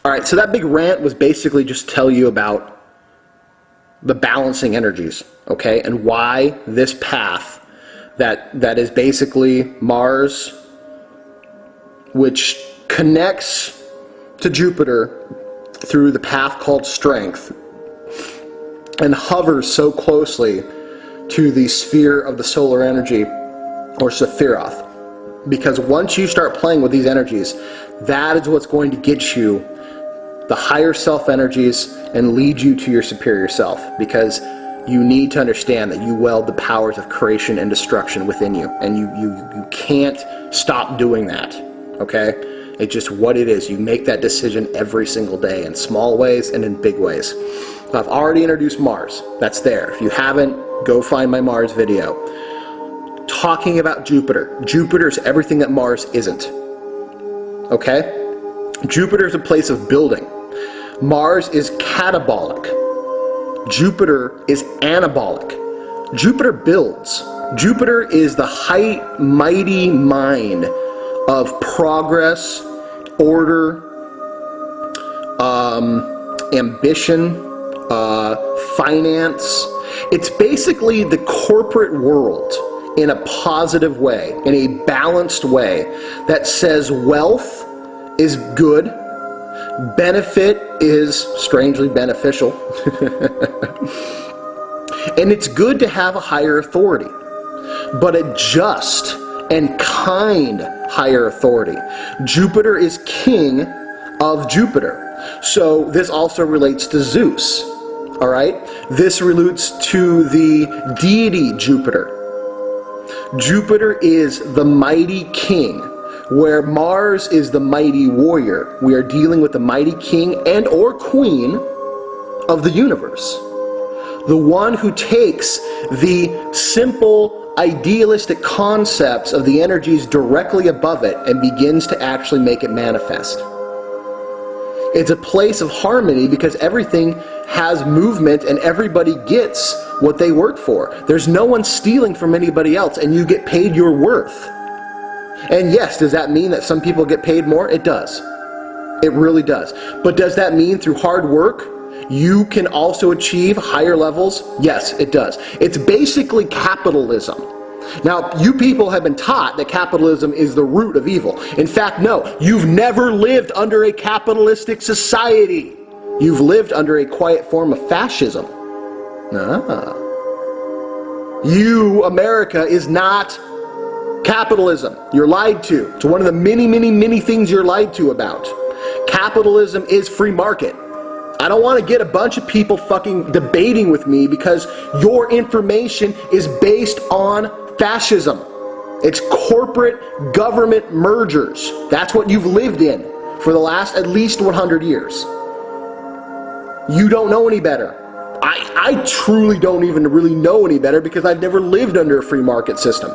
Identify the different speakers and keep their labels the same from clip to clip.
Speaker 1: All right, so that big rant was basically just tell you about the balancing energies, okay, and why this path that is basically Mars, which connects to Jupiter through the path called strength, and hovers so closely to the sphere of the solar energy, or Sephiroth. Because once you start playing with these energies, that is what's going to get you the higher self energies and lead you to your superior self. Because you need to understand that you weld the powers of creation and destruction within you. And you can't stop doing that, okay? It's just what it is. You make that decision every single day in small ways and in big ways. So I've already introduced Mars. That's there. If you haven't, go find my Mars video. Talking about Jupiter. Jupiter is everything that Mars isn't. Okay? Jupiter is a place of building. Mars is catabolic. Jupiter is anabolic. Jupiter builds. Jupiter is the mighty mind of progress, order, ambition, finance. It's basically the corporate world in a positive way, in a balanced way, that says wealth is good, benefit is strangely beneficial, and it's good to have a higher authority, but a just and kind higher authority. Jupiter is king of Jupiter. So this also relates to Zeus. All right? This relates to the deity Jupiter. Jupiter is the mighty king, where Mars is the mighty warrior. We are dealing with the mighty king and or queen of the universe. The one who takes the simple idealistic concepts of the energies directly above it and begins to actually make it manifest. It's a place of harmony because everything has movement and everybody gets what they work for. There's no one stealing from anybody else, and you get paid your worth. And yes, does that mean that some people get paid more? It does. It really does. But does that mean through hard work you can also achieve higher levels? Yes, it does. It's basically capitalism. Now, you people have been taught that capitalism is the root of evil. In fact, no, you've never lived under a capitalistic society. You've lived under a quiet form of fascism. You, America, is not capitalism. You're lied to. It's one of the many, many, many things you're lied to about. Capitalism is free market. I don't want to get a bunch of people fucking debating with me because your information is based on fascism. It's corporate government mergers. That's what you've lived in for the last at least 100 years. You don't know any better. I truly don't even really know any better because I've never lived under a free market system.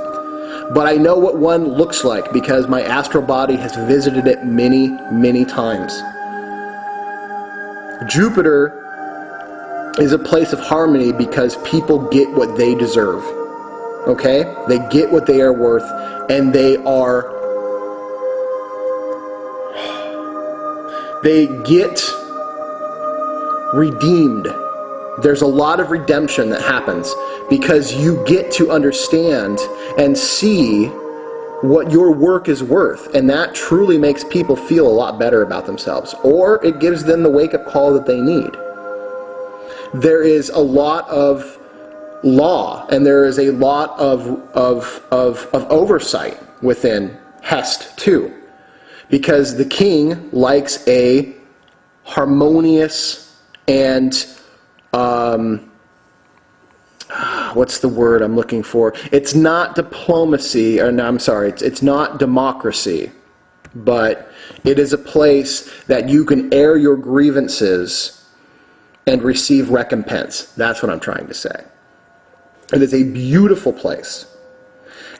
Speaker 1: But I know what one looks like because my astral body has visited it many, many times. Jupiter is a place of harmony because people get what they deserve. Okay? They get what they are worth, and they get redeemed. There's a lot of redemption that happens because you get to understand and see what your work is worth, and that truly makes people feel a lot better about themselves, or it gives them the wake-up call that they need. There is a lot of law, and there is a lot of oversight within Hest too, because the king likes a harmonious and what's the word I'm looking for? It's not diplomacy, or no, I'm sorry, it's not democracy, but it is a place that you can air your grievances and receive recompense. That's what I'm trying to say. It is a beautiful place,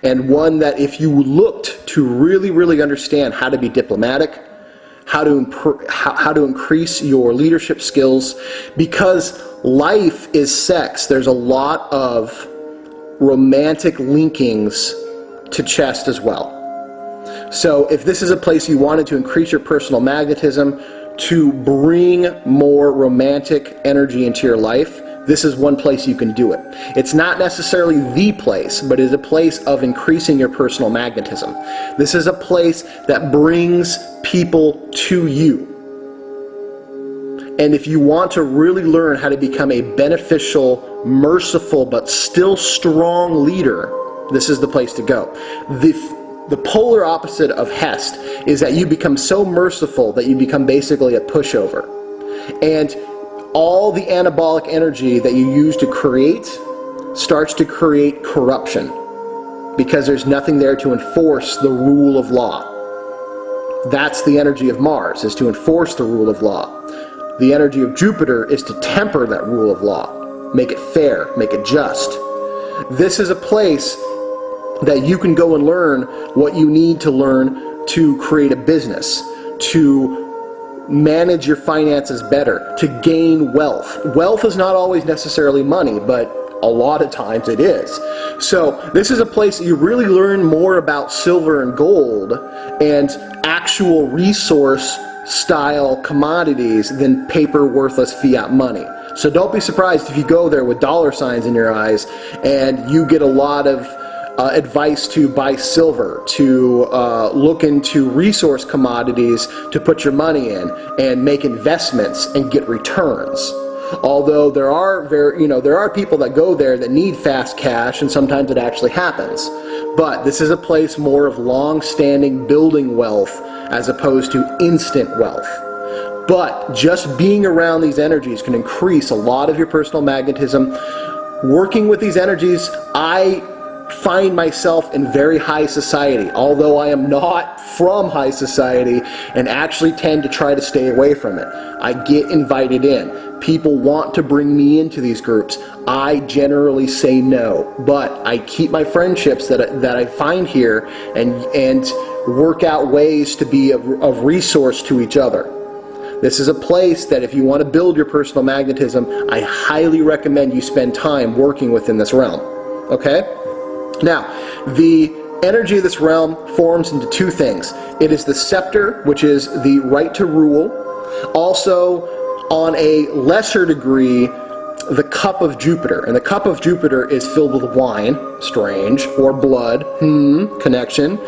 Speaker 1: and one that if you looked to really, really understand how to be diplomatic, how to increase your leadership skills, because life is sex. There's a lot of romantic linkings to chest as well. So if this is a place you wanted to increase your personal magnetism, to bring more romantic energy into your life, this is one place you can do it. It's not necessarily the place, but it is a place of increasing your personal magnetism. This is a place that brings people to you. And if you want to really learn how to become a beneficial, merciful, but still strong leader, this is the place to go. The polar opposite of Hest is that you become so merciful that you become basically a pushover. And all the anabolic energy that you use to create starts to create corruption, because there's nothing there to enforce the rule of law. That's the energy of Mars, is to enforce the rule of law. The energy of Jupiter is to temper that rule of law, make it fair, make it just. This is a place that you can go and learn what you need to learn to create a business, to manage your finances better, to gain wealth. Wealth is not always necessarily money, but a lot of times it is. So this is a place that you really learn more about silver and gold and actual resource style commodities than paper worthless fiat money. So don't be surprised if you go there with dollar signs in your eyes and you get a lot of advice to buy silver, to look into resource commodities to put your money in and make investments and get returns. Although there are people that go there that need fast cash, and sometimes it actually happens. But this is a place more of long-standing building wealth as opposed to instant wealth. But just being around these energies can increase a lot of your personal magnetism. Working with these energies, I find myself in very high society, although I am not from high society and actually tend to try to stay away from it. I get invited in. People want to bring me into these groups. I generally say no, but I keep my friendships that I find here and work out ways to be of resource to each other. This is a place that if you want to build your personal magnetism, I highly recommend you spend time working within this realm. Okay? Now, the energy of this realm forms into two things. It is the scepter, which is the right to rule. Also, on a lesser degree, the cup of Jupiter. And the cup of Jupiter is filled with wine, strange, or blood, connection.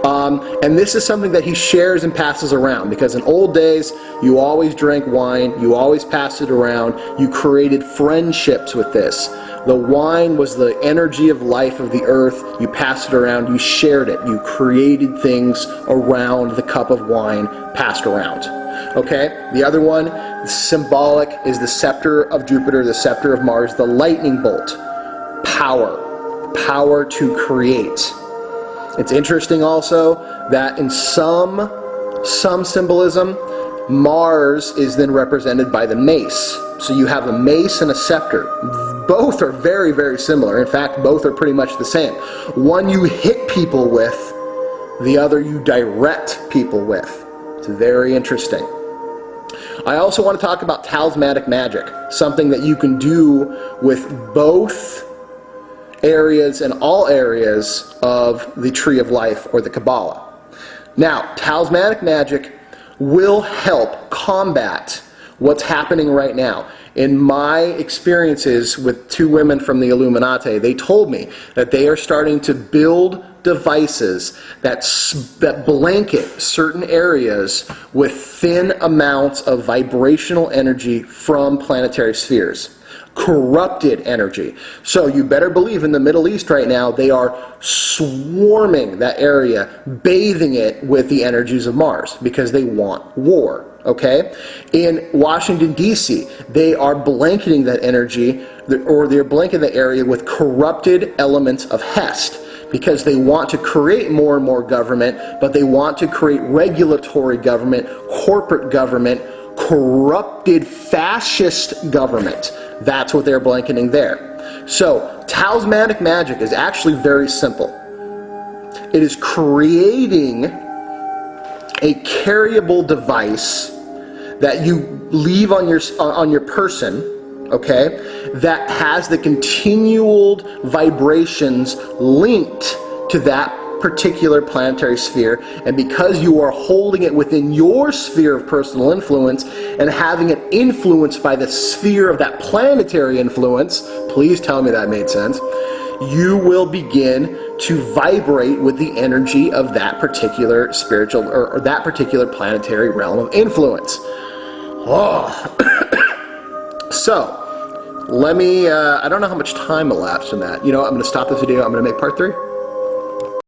Speaker 1: And this is something that he shares and passes around, because in old days, you always drank wine, you always passed it around, you created friendships with this. The wine was the energy of life of the earth. You passed it around, you shared it, you created things around the cup of wine passed around. Okay, the other one, symbolic, is the scepter of Jupiter, the scepter of Mars, the lightning bolt. Power to create. It's interesting also that in some symbolism, Mars is then represented by the mace. So you have a mace and a scepter. Both are very, very similar. In fact, both are pretty much the same. One you hit people with, the other you direct people with. It's very interesting. I also want to talk about talismanic magic, something that you can do with both areas and all areas of the Tree of Life or the Kabbalah. Now, talismanic magic will help combat what's happening right now. In my experiences with two women from the Illuminati, they told me that they are starting to build devices that blanket certain areas with thin amounts of vibrational energy from planetary spheres. Corrupted energy. So you better believe in the Middle East right now, they are swarming that area, bathing it with the energies of Mars, because they want war. Okay? In Washington, D.C., they are blanketing that energy, or they're blanketing the area with corrupted elements of Hest, because they want to create more and more government, but they want to create regulatory government, corporate government, corrupted fascist government. That's what they're blanketing there. So, talismanic magic is actually very simple. It is creating a carryable device that you leave on your person, okay, that has the continual vibrations linked to that particular planetary sphere, and because you are holding it within your sphere of personal influence and having it influenced by the sphere of that planetary influence, please tell me that made sense, you will begin to vibrate with the energy of that particular spiritual or that particular planetary realm of influence. Oh. So, let me, I don't know how much time elapsed in that. You know, I'm going to stop this video. I'm going to make part 3.